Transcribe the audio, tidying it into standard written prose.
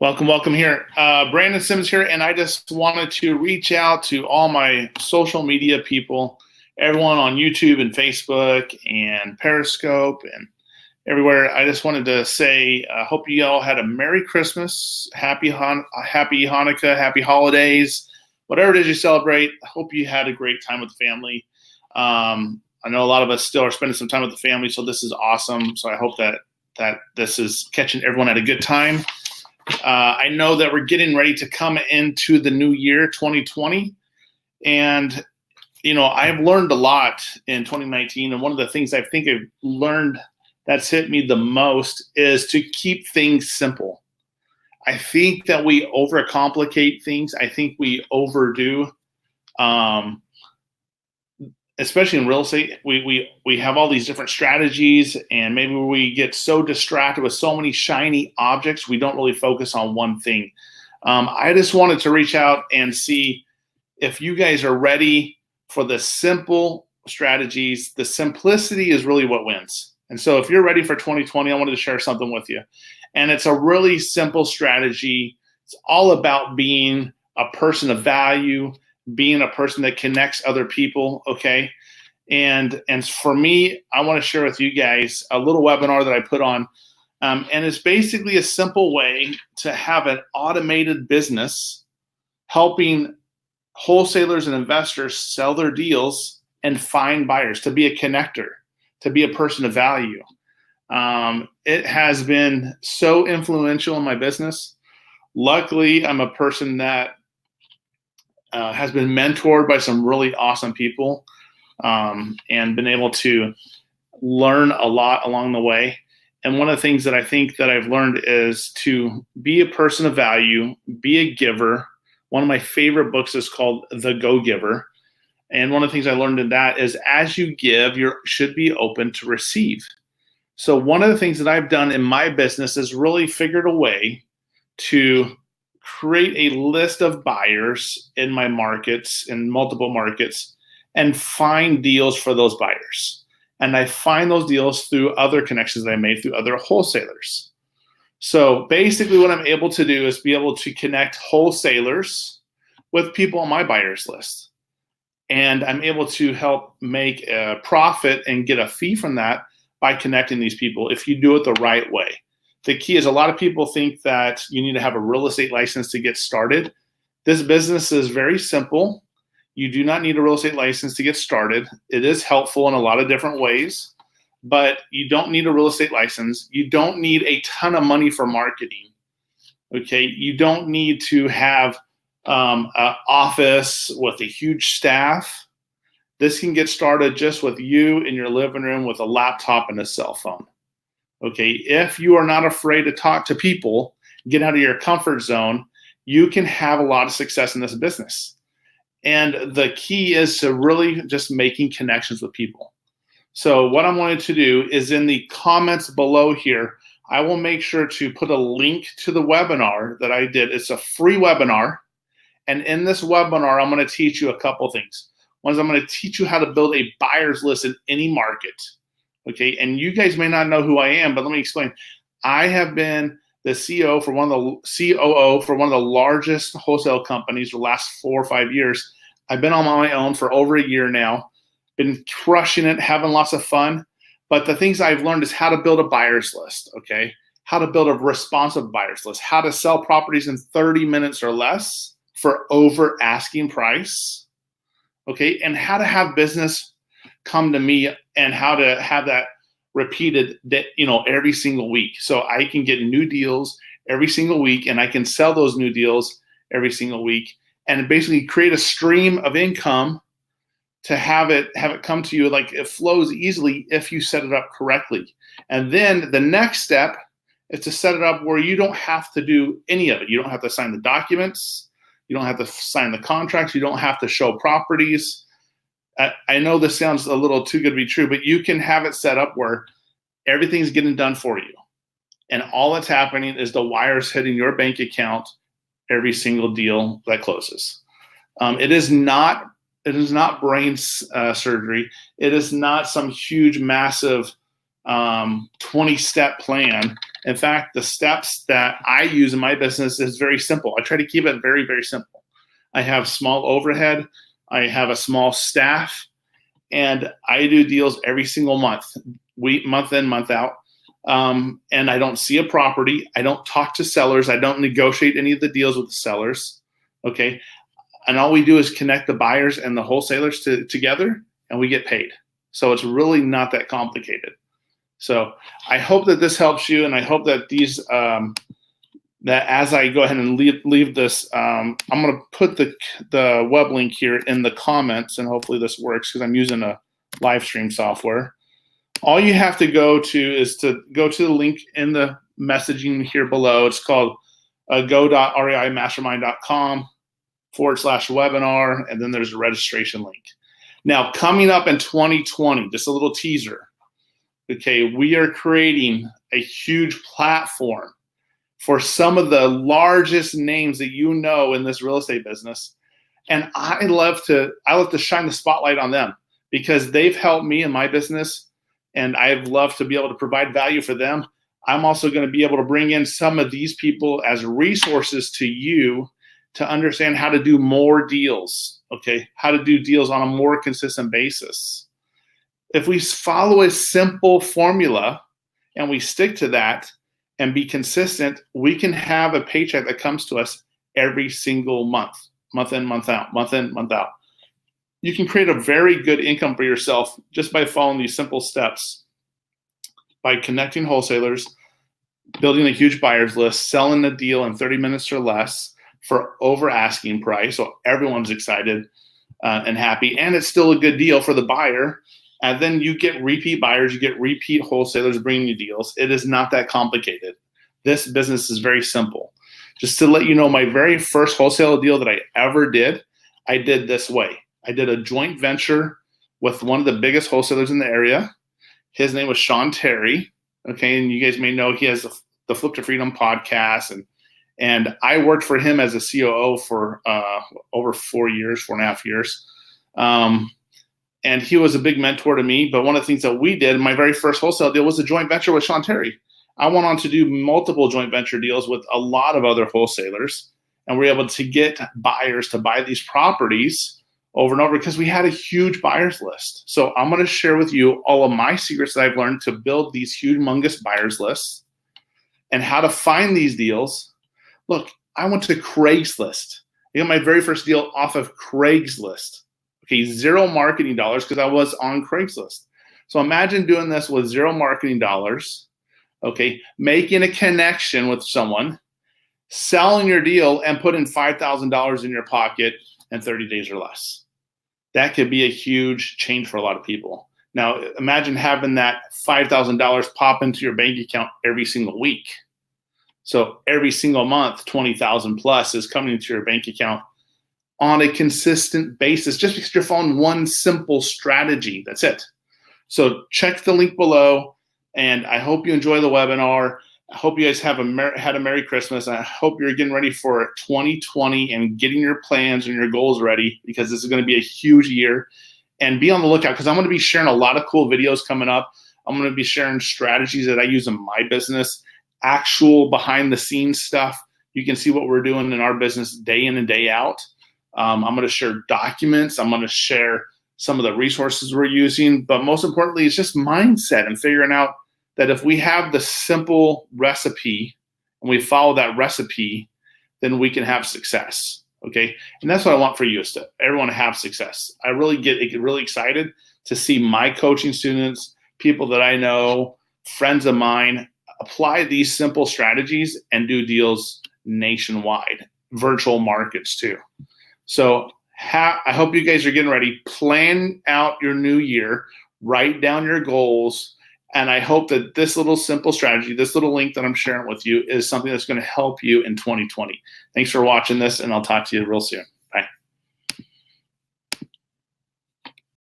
Welcome here. Brandon Simmons here, and I just wanted to reach out to all my social media people, everyone on YouTube and Facebook and Periscope and everywhere. I just wanted to say, I hope you all had a Merry Christmas, Happy Hanukkah, Happy Holidays, whatever it is you celebrate. I hope you had a great time with the family. I know a lot of us still are spending some time with the family, so this is awesome. So I hope that this is catching everyone at a good time. I know that we're getting ready to come into the new year, 2020. And, I've learned a lot in 2019. And one of the things I think I've learned that's hit me the most is to keep things simple. I think that we overcomplicate things. I think we overdo, especially in real estate. We have all these different strategies, and maybe we get so distracted with so many shiny objects, we don't really focus on one thing. I just wanted to reach out and see if you guys are ready for the simple strategies. The simplicity is really what wins. And so if you're ready for 2020, I wanted to share something with you. And it's a really simple strategy. It's all about being a person of value, being a person that connects other people, okay? And for me, I want to share with you guys a little webinar that I put on. And it's basically a simple way to have an automated business helping wholesalers and investors sell their deals and find buyers, to be a connector, to be a person of value. It has been so influential in my business. Luckily, I'm a person that has been mentored by some really awesome people and been able to learn a lot along the way. And one of the things that I think that I've learned is to be a person of value, be a giver. One of my favorite books is called The Go-Giver. And one of the things I learned in that is as you give, you should be open to receive. So one of the things that I've done in my business is really figured a way to create a list of buyers in my markets, in multiple markets, and find deals for those buyers. And I find those deals through other connections that I made through other wholesalers. So basically what I'm able to do is be able to connect wholesalers with people on my buyers list. And I'm able to help make a profit and get a fee from that by connecting these people if you do it the right way. The key is a lot of people think that you need to have a real estate license to get started. This business is very simple. You do not need a real estate license to get started. It is helpful in a lot of different ways, but you don't need a real estate license. You don't need a ton of money for marketing. Okay, you don't need to have an office with a huge staff. This can get started just with you in your living room with a laptop and a cell phone. Okay, if you are not afraid to talk to people, get out of your comfort zone, you can have a lot of success in this business. And the key is to really just making connections with people. So what I'm going to do is in the comments below here, I will make sure to put a link to the webinar that I did. It's a free webinar. And in this webinar, I'm going to teach you a couple things. One is I'm going to teach you how to build a buyer's list in any market. Okay, and you guys may not know who I am, but let me explain. I have been the COO for one of the largest wholesale companies for the last 4 or 5 years. I've been on my own for over a year now, been crushing it, having lots of fun. But the things I've learned is how to build a buyer's list, okay? How to build a responsive buyer's list, how to sell properties in 30 minutes or less for over asking price, okay? And how to have business come to me and how to have that repeated, every single week. So I can get new deals every single week and I can sell those new deals every single week and basically create a stream of income to have it come to you like it flows easily if you set it up correctly. And then the next step is to set it up where you don't have to do any of it. You don't have to sign the documents. You don't have to sign the contracts. You don't have to show properties. I know this sounds a little too good to be true, but you can have it set up where everything's getting done for you. And all that's happening is the wires hitting your bank account every single deal that closes. It is not brain surgery. It is not some huge, massive 20-step plan. In fact, the steps that I use in my business is very simple. I try to keep it very, very simple. I have small overhead. I have a small staff, and I do deals every single month, month in, month out. And I don't see a property. I don't talk to sellers. I don't negotiate any of the deals with the sellers. Okay. And all we do is connect the buyers and the wholesalers together, and we get paid. So it's really not that complicated. So I hope that this helps you, and I hope that these that as I go ahead and leave this, I'm going to put the web link here in the comments, and hopefully this works because I'm using a live stream software. All you have to go to the link in the messaging here below. It's called go.reimastermind.com/webinar, and then there's a registration link. Now, coming up in 2020, just a little teaser. Okay, we are creating a huge platform for some of the largest names that you know in this real estate business. And I love to shine the spotlight on them because they've helped me in my business, and I'd love to be able to provide value for them. I'm also going to be able to bring in some of these people as resources to you to understand how to do more deals, okay? How to do deals on a more consistent basis. If we follow a simple formula and we stick to that and be consistent, we can have a paycheck that comes to us every single month, month in, month out, month in, month out. You can create a very good income for yourself just by following these simple steps, by connecting wholesalers, building a huge buyers list, selling a deal in 30 minutes or less for over asking price, so everyone's excited and happy, and it's still a good deal for the buyer. And then you get repeat buyers, you get repeat wholesalers bringing you deals. It is not that complicated. This business is very simple. Just to let you know, my very first wholesale deal that I ever did, I did this way. I did a joint venture with one of the biggest wholesalers in the area. His name was Sean Terry. Okay, and you guys may know he has the Flip to Freedom podcast, and I worked for him as a COO for over 4.5 years. And he was a big mentor to me. But one of the things that we did, my very first wholesale deal was a joint venture with Sean Terry. I went on to do multiple joint venture deals with a lot of other wholesalers, and we were able to get buyers to buy these properties over and over because we had a huge buyers list. So I'm going to share with you all of my secrets that I've learned to build these humongous buyers lists and how to find these deals. Look, I went to Craigslist. I got my very first deal off of Craigslist. Okay, zero marketing dollars because I was on Craigslist. So imagine doing this with zero marketing dollars, okay, making a connection with someone, selling your deal, and putting $5,000 in your pocket in 30 days or less. That could be a huge change for a lot of people. Now, imagine having that $5,000 pop into your bank account every single week. So every single month, 20,000 plus is coming into your bank account on a consistent basis, just because you're following one simple strategy. That's it. So check the link below, and I hope you enjoy the webinar. I hope you guys had a Merry Christmas. I hope you're getting ready for 2020 and getting your plans and your goals ready, because this is going to be a huge year. And be on the lookout, because I'm going to be sharing a lot of cool videos coming up. I'm going to be sharing strategies that I use in my business, actual behind the scenes stuff. You can see what we're doing in our business day in and day out. I'm going to share documents. I'm going to share some of the resources we're using. But most importantly, it's just mindset and figuring out that if we have the simple recipe and we follow that recipe, then we can have success. Okay. And that's what I want for you, is to everyone to have success. I really get really excited to see my coaching students, people that I know, friends of mine, apply these simple strategies and do deals nationwide, virtual markets too. So I hope you guys are getting ready. Plan out your new year, write down your goals, and I hope that this little simple strategy, this little link that I'm sharing with you, is something that's going to help you in 2020. Thanks for watching this, and I'll talk to you real soon.